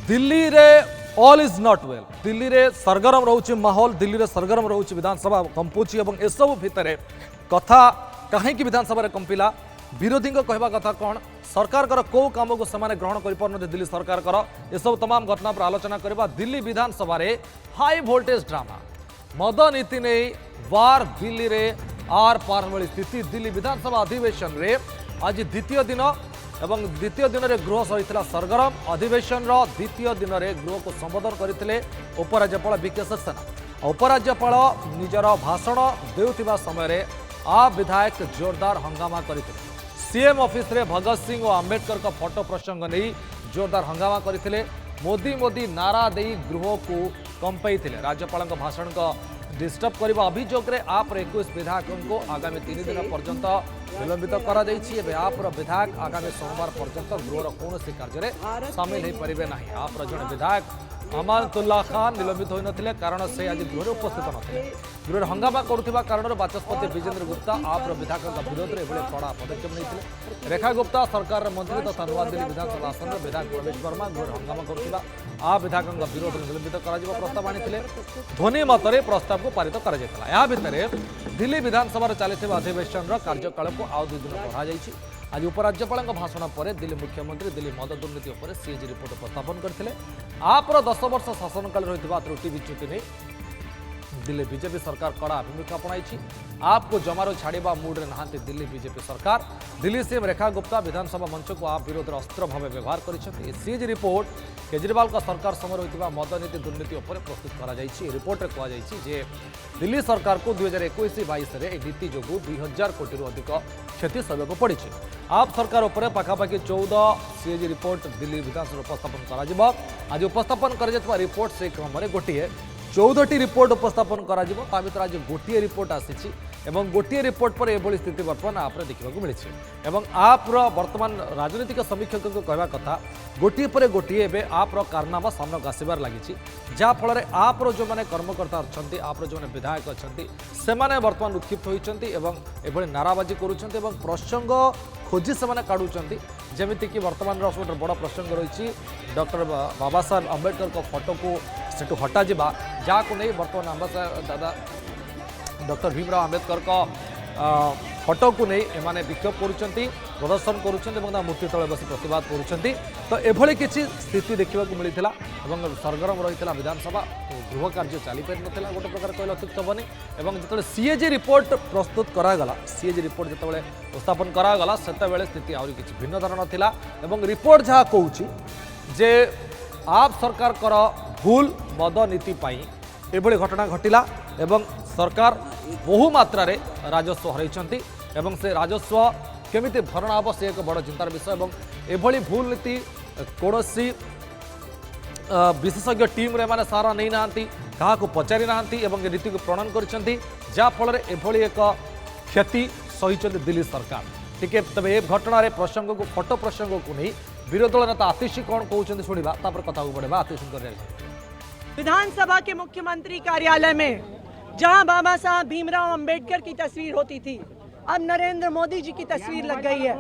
दिल्ली रे all is not well. Delhi रे सरगरम रोचे माहौल, दिल्ली रे सरगरम रोचे विधानसभा कंपुची और एसबू भितर कथा कहीं विधानसभा कंपिला विरोधी कहवा कथा कौन सरकार कौ कम को सेमाने ग्रहण कर दिल्ली सरकार एसबू तमाम घटना पर आलोचना करबा। दिल्ली विधानसभा रे हाई वोल्टेज ड्रामा मद नीति नहीं वार दिल्ली रे आर पार भली स्थिति। दिल्ली विधानसभा अधिवेशन रे आज द्वितीय दिन एवं द्वितीय दिन में गृह सही सरगरम। अधिवेशन द्वितीय दिन में गृह को संबोधन करते उपराज्यपाल बीके सक्सेना। उपराज्यपाल निजर भाषण देउथिबा समय आ विधायक जोरदार हंगामा करते। सीएम ऑफिस रे भगत सिंह और आंबेडकर का फोटो प्रसंग नहीं जोरदार हंगामा करते। मोदी मोदी नारा दे गृह को कंपाई। राज्यपाल भाषण को डिस्टर्ब करने अभियोग आप 21 विधायकों को आगामी 3 दिन पर्यंत विलंबित कर आप विधायक आगामी सोमवार पर्यंत गृहर कौन कार्य सामिल हो पारे ना। आप जड़े विधायक अमानतुल्लाह खान निलंबित हो नथिले कारण से आज गृह उपस्थित नथिले। गृह हंगामा करुवा कारण बाचस्पति विजेंद्र गुप्ता आप विधायकों विरोध में एभली कड़ा पदक्षेप नहीं। रेखा गुप्ता सरकार मंत्री तथा नुआ दिल्ली विधानसभा आसन विधायक प्रवेश वर्मा गृह हंगामा करुवा आ विधायकों विरोध में निलंबित कर प्रस्ताव आनी ध्वनि मतरे प्रस्ताव को पारित कर दिल्ली विधानसभा चली अधिवेशन कार्यकाल को आउ 2 दिन बढ़ा। आज उपराज्यपाल भाषण पर दिल्ली मुख्यमंत्री दिल्ली मद दुर्नीति पर सीएजी रिपोर्ट उपस्थापन करते। आपर 10 वर्ष शासनकाल रही त्रुटि विच्युति नहीं दिल्ली बीजेपी सरकार कड़ा अभिमुखा अपनाई। आपको जमारो छाड़ा मूड में नहांती दिल्ली बीजेपी सरकार। दिल्ली सीएम रेखा गुप्ता विधानसभा मंच को आप विरोध अस्त्र भाव व्यवहार कर सीएजी रिपोर्ट केजरीवाल का सरकार समय रही मद नीति दुर्नीति पर प्रस्तुत कर रिपोर्ट में कहुई दिल्ली सरकार को 2021-22 नीति जो 2000 कोटी अधिक क्षति सहयोग पड़ी। आप सरकार उपर पाखापाखि 14 सीएजी रिपोर्ट दिल्ली विधानसभा उपस्थापन कर आज उपस्थापन कर रिपोर्ट से क्रम में गोटे 14टी रिपोर्ट उपस्थापन कर आज गोटे रिपोर्ट आसी गोटे रिपोर्ट पर यह स्थिति बर्तमान आप देखा मिली। आप वर्तमान राजनीतिक समीक्षक कहवा कथा गोटे पर गोटे आप कारनामा सामना को आसबार लगी जहाँफल आप जो मैंने कर्मकर्ता अच्छा आप जो विधायक अच्छा से बर्तमान उत्क्षिप्त होती नाराबाजी करुँच प्रसंग खोजी से काढ़ुंट जमीक बर्तमान सब बड़ प्रसंग रही डॉक्टर बाबा साहेब आंबेडकर को फोटो को सेठू हटा जा जहाँ नहीं बर्तमान आंबेडकर दादा डॉक्टर भीमराव आंबेडकर का फोटो को नहीं एमाने विक्षोभ करुँच प्रदर्शन करुँच मूर्ति तले बस प्रतिवाद करुँच। तो एभली किसी स्थिति देखा मिलता सरगरम रही विधानसभा गृह कार्य चली पार ना गोटे प्रकार कहले अत्युक्त हेनी। जो सीएजी रिपोर्ट प्रस्तुत करागला सीएजी रिपोर्ट जो उपस्थापन करागला से स्थिति आहरी किसी भिन्न धरण था। रिपोर्ट जहाँ कहूँ जे आप सरकार कर भूल मद नीति एभली घटना घटिला सरकार बहु मात्रा रे राजस्व हरइछंती से राजस्व केमिति भरणा हम से एक बड़ चिंतार विषय। एभली भूल नीति कौनसी विशेषज्ञ टीम रे माने सारा नहीं नांती कहा को पचारि नांती नीति को प्रणयन करछंती जाफल एभली एक क्षति सही दिल्ली सरकार टिके। तबे ए घटना रे प्रसंग को फोटो प्रसंग को नहीं विरोधी दल नेता आतिशी कौन कहते शुणा कथा को बढ़ेगा। आतिशी विधानसभा के मुख्यमंत्री कार्यालय में जहां बाबा साहब भीमराव अंबेडकर की तस्वीर होती थी अब नरेंद्र मोदी जी की तस्वीर लग गई है।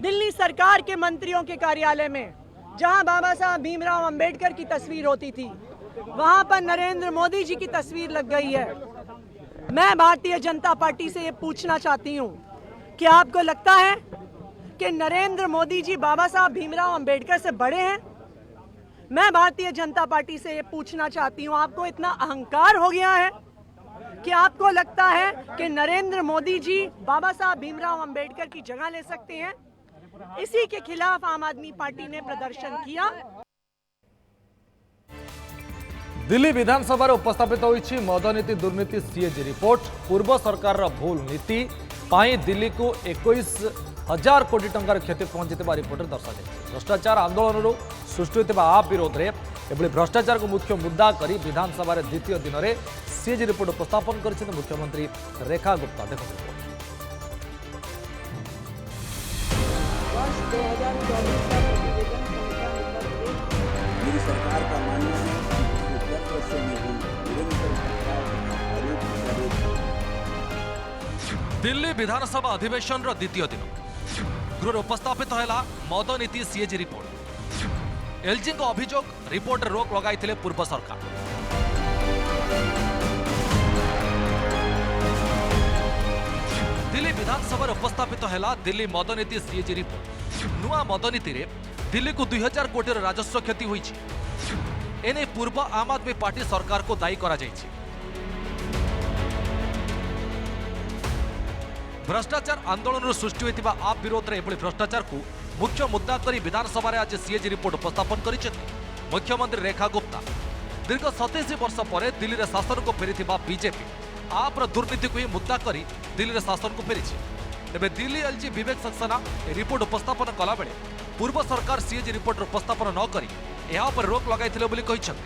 दिल्ली सरकार के मंत्रियों के कार्यालय में जहां बाबा साहब भीमराव अंबेडकर की तस्वीर होती थी वहां पर नरेंद्र मोदी जी की तस्वीर लग गई है। मैं भारतीय जनता पार्टी से ये पूछना चाहती हूँ कि आपको लगता है कि नरेंद्र मोदी जी बाबा साहब भीमराव अंबेडकर से बड़े हैं? मैं भारतीय जनता पार्टी से ये पूछना चाहती हूँ आपको इतना अहंकार हो गया है कि आपको लगता है कि नरेंद्र मोदी जी बाबा साहब भीमराव अंबेडकर की जगह ले सकते हैं? इसी के खिलाफ आम आदमी पार्टी ने प्रदर्शन किया। दिल्ली विधानसभा उपस्थापित होइछि मद नीति दुर्नीति सीएजी रिपोर्ट। पूर्व सरकार भूल नीति पाई दिल्ली को 21,000 कोटी टंकार क्षति पहुंची रिपोर्ट दर्शाଯାଇଛି। भ्रष्टाचार आंदोलन सृष्टि होता आप विरोध में एभली भ्रष्टाचार को मुख्य मुद्दा करी विधानसभा द्वितीय दिन में सीएजी रिपोर्ट उपस्थापन कर मुख्यमंत्री रेखा गुप्ता। देखो मेरी सरकार का मानना है कि 10 वर्षों में ही दिल्ली विधानसभा अधिवेशन द्वितीय दिन गृह उपस्थापित है मद नीति सीएजी रिपोर्ट। एलजी को अभियोग रिपोर्ट रोक लगाई पूर्व सरकार। दिल्ली विधानसभा उपस्थापित है दिल्ली मदनीति सीएजी रिपोर्ट। नुआ मदनीति रे दिल्ली को 2000 कोटी राजस्व क्षति हुई। एने पूर्व आम आदमी पार्टी सरकार को दायी करा जायछि। भ्रष्टाचार आंदोलन सृष्टि होता आप विरोध में एभली भ्रष्टाचार को मुख्य मुद्दा करी विधानसभा रे आज सीएजी रिपोर्ट उपस्थापन करिसेंति मुख्यमंत्री रेखा गुप्ता। दीर्घ 27 वर्ष पर दिल्ली रे शासन को फेरी बीजेपी आप्र दुर्नीति को ही मुद्दा करी दिल्ली रे शासन को फेरी। तेबे दिल्ली एलजी विवेक सक्सेना रिपोर्ट उपस्थापन कला बेले पूर्व सरकार सीएजी रिपोर्ट उपस्थापन न करी एहा पर रोक लगाइथिले बोली कहिसंति।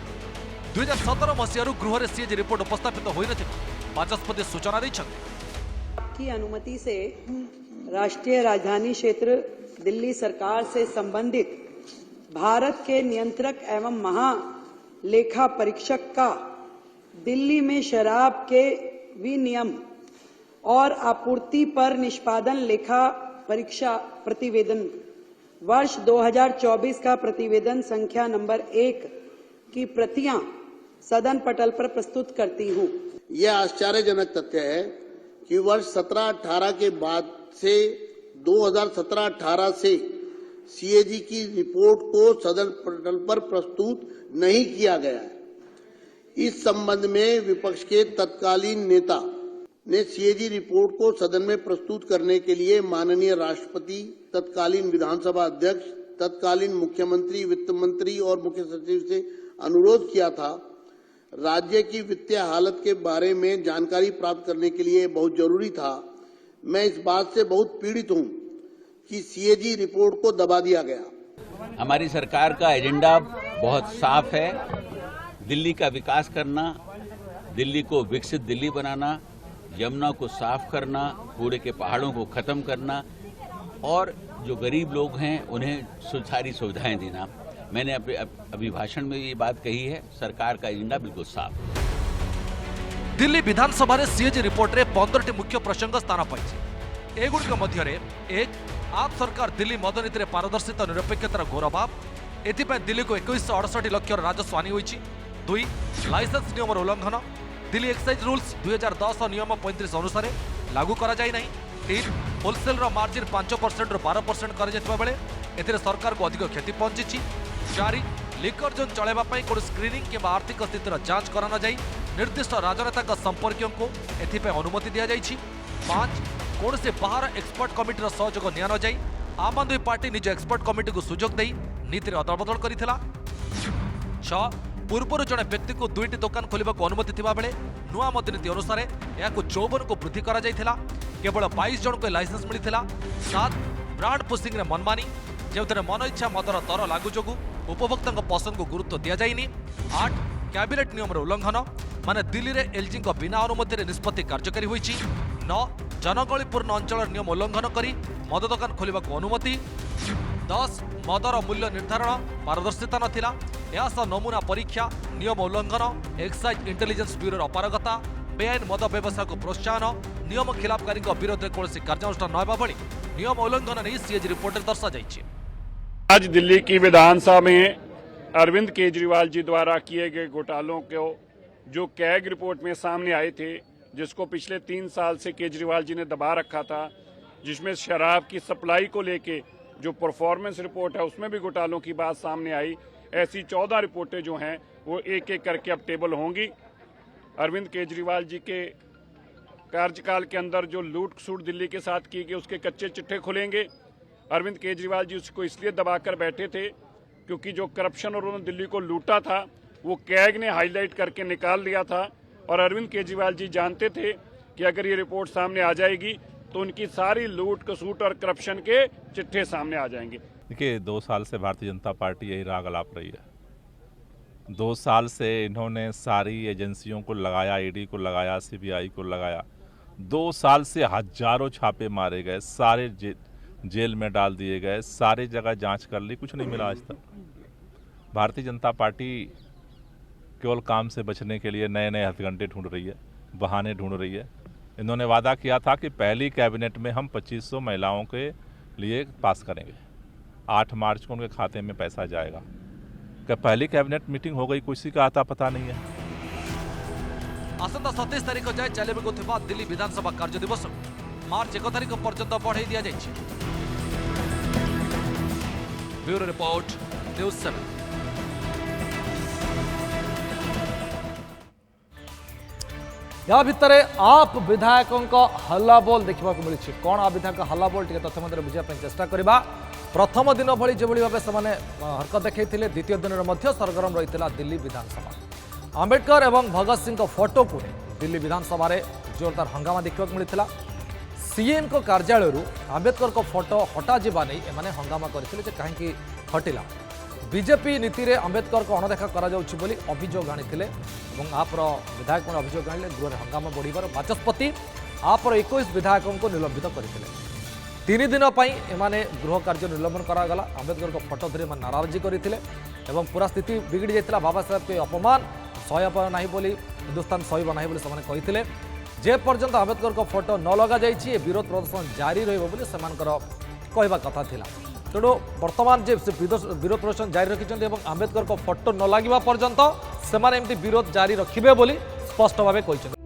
2017 मसीहारू गृह रे सीएजी रिपोर्ट उपस्थापित होई नथिबा बाचस्पति सूचना दैछंति। आपकी अनुमति से राष्ट्रीय राजधानी क्षेत्र दिल्ली सरकार से संबंधित भारत के नियंत्रक एवं महालेखा परीक्षक का दिल्ली में शराब के विनियम और आपूर्ति पर निष्पादन लेखा परीक्षा प्रतिवेदन वर्ष 2024 का प्रतिवेदन संख्या नंबर 1 की प्रतियां सदन पटल पर प्रस्तुत करती हूं। यह आश्चर्यजनक तथ्य है कि वर्ष 17-18 के बाद से 2017-18 से सीएजी की रिपोर्ट को सदन पटल पर प्रस्तुत नहीं किया गया है। इस संबंध में विपक्ष के तत्कालीन नेता ने सीएजी रिपोर्ट को सदन में प्रस्तुत करने के लिए माननीय राष्ट्रपति, तत्कालीन विधानसभा अध्यक्ष, तत्कालीन मुख्यमंत्री, वित्त मंत्री और मुख्य सचिव से अनुरोध किया था। राज्य की वित्तीय हालत के बारे में जानकारी प्राप्त करने के लिए बहुत जरूरी था। मैं इस बात से बहुत पीड़ित हूं कि सीएजी रिपोर्ट को दबा दिया गया। हमारी सरकार का एजेंडा बहुत साफ है। दिल्ली का विकास करना, दिल्ली को विकसित दिल्ली बनाना, यमुना को साफ करना, कूड़े के पहाड़ों को खत्म करना और जो गरीब लोग हैं उन्हें सारी सुविधाएं देना। मैंने अपने अभिभाषण में ये बात कही है। सरकार का एजेंडा बिल्कुल साफ है। दिल्ली विधानसभा रे सीएजी रिपोर्ट रे 15टी मुख्य प्रसंग स्थान पाई। एगुड़िक मध्य रे 1 आप सरकार दिल्ली मदनीति रे पारदर्शिता निरपेक्षतार घोर अभाव, एथिपाई दिल्ली को 2168 लाख राजस्व हानि होईछि। 2 लाइसेंस नियम उल्लंघन, दिल्ली एक्साइज रूल्स 2010 नियम 35 अनुसार लागू करा जाय नहीं। 3 होलसेल रो मार्जिन 5% रो 12% कर जेतबा बेले एथिरे सरकार को अधिक क्षति पहुंची। 4 लिकर जोन चलाइबा पई कोन स्क्रीनिंग किबा आर्थिक स्थितिर जांच करा न जाई निर्दिष्ट राजनेता संपर्कियों को एथिपाई अनुमति दिया जाइछि। 5 कौन से बाहर एक्सपर्ट कमिटी सहयोग निया न जाई आम आदमी पार्टी निज एक्सपर्ट कमिटी को सुजोग दे नीति अदल बदल करथिला। 6 पूर्व जड़े व्यक्ति को 2टी दुकान खोलने को अनुमति थिबा बेले नुआ मदनीति अनुसार या 54 को वृद्धि करा जायथिला। केवल 22 जन को लाइसेंस मिलिथिला। 7 ब्रांड पुशिंग रे मनमानी, जो मन इच्छा मदर दर लागू जोगु उपभोक्ता पसंद को गुरुत्व दि जाइनी। 8 कैबिनेट नियम उल्लंघन, माने दिल्ली रे एलजी को बिना अनुमति निष्पत्ति कार्यकारी होईछि। 9 जनगहलीपूर्ण अंचल नियम उल्लंघन करी मद दुकान खोलने को अनुमति। 10 मदर मूल्य निर्धारण पारदर्शिता नथिला। यह नमूना परीक्षा नियम उल्लंघन, एक्साइज इंटेलिजेंस ब्यूरो अपारगता, बेआईन मद व्यवसाय को प्रोत्साहन, नियम खिलाफकारी विरोध में कौन कार्यानुष्ठान न भली नियम उल्लंघन नहीं सीएजी रिपोर्ट दर्शा जाइए। आज दिल्ली की विधानसभा में अरविंद केजरीवाल जी द्वारा किए गए घोटालों को जो कैग रिपोर्ट में सामने आए थे, जिसको पिछले 3 साल से केजरीवाल जी ने दबा रखा था, जिसमें शराब की सप्लाई को लेके जो परफॉर्मेंस रिपोर्ट है उसमें भी घोटालों की बात सामने आई। ऐसी 14 रिपोर्टें जो हैं वो एक एक करके अब टेबल होंगी। अरविंद केजरीवाल जी के कार्यकाल के अंदर जो लूट खसुट दिल्ली के साथ की गई उसके कच्चे चिट्ठे खुलेंगे। अरविंद केजरीवाल जी उसको इसलिए दबाकर बैठे थे क्योंकि जो करप्शन और उन्होंने दिल्ली को लूटा था वो कैग ने हाईलाइट करके निकाल लिया था और अरविंद केजरीवाल जी जानते थे कि अगर ये रिपोर्ट सामने आ जाएगी तो उनकी सारी लूट कसूट और करप्शन के चिट्ठे सामने आ जाएंगे। देखिए 2 साल से भारतीय जनता पार्टी यही राग अलाप रही है। 2 साल से इन्होंने सारी एजेंसियों को लगाया, ईडी को लगाया, सीबीआई को लगाया। 2 साल से हजारों छापे मारे गए, सारे जेल में डाल दिए गए, सारी जगह जांच कर ली, कुछ नहीं मिला आज तक। भारतीय जनता पार्टी केवल काम से बचने के लिए नए नए हथकंडे ढूंढ रही है, बहाने ढूंढ रही है। इन्होंने वादा किया था कि पहली कैबिनेट में हम 2500 महिलाओं के लिए पास करेंगे। 8 मार्च को उनके खाते में पैसा जाएगा। क्या पहली कैबिनेट मीटिंग हो गई, किसी का आता पता नहीं है। आसंता 27 तारिख जाए चलिबा दिल्ली विधानसभा कार्य दिवस मार्च 1 तारिख पर्यंत बढ़ाई दि जाइए। Bureau report news 7। या भितर आप विधायकों हल्ला बोल देखा मिली कौन आ विधायक हल्ला बोल टे तथ्य मध्य बुझा चेष्टा करवा। प्रथम दिन भली जो भाव से हरकत देखते द्वितीय दिन में सरगरम रही दिल्ली विधानसभा। अंबेडकर एवं भगत सिंह फोटो को दिल्ली विधानसभा रे जोरदार हंगामा देखा मिलता। सीएम को कार्यालय अंबेडकर को फोटो हटा जावा नहीं एमाने हंगामा करते कहीं हटिला। बीजेपी नीति रे अंबेडकर को अणदेखा करा जाउछि बोली अभियोग आनिथिले एवं आपर विधायक अभियोग आनिले गृह हंगामा बढ़िबार बाचस्पति आपर 21 विधायकों को निलंबित करथिले। 3 दिन पई एमाने गृह कार्य निलंबन करागला। अंबेडकर को फोटो धरी नाराजगी करथिले एवं पूरा स्थिति बिगड़ी जाइतिला। बाबा साहेब के अपमान सहब नहीं बोली हिंदुस्तान सहब नहीं बोली से कहिथिले। जे पर्यंत अंबेडकर को फोटो न लगा जाइछि विरोध प्रदर्शन जारी रहिबो बोली सेमानकर कहवा कथा थिला। तेणु बर्तमान जे विरोध प्रदर्शन जारी रखिछन्ते एवं अंबेडकर को फोटो न लागिबा पर्यंत सेमाने एमती विरोध जारी रखिबे बोली स्पष्ट भावे कहिछन्ते।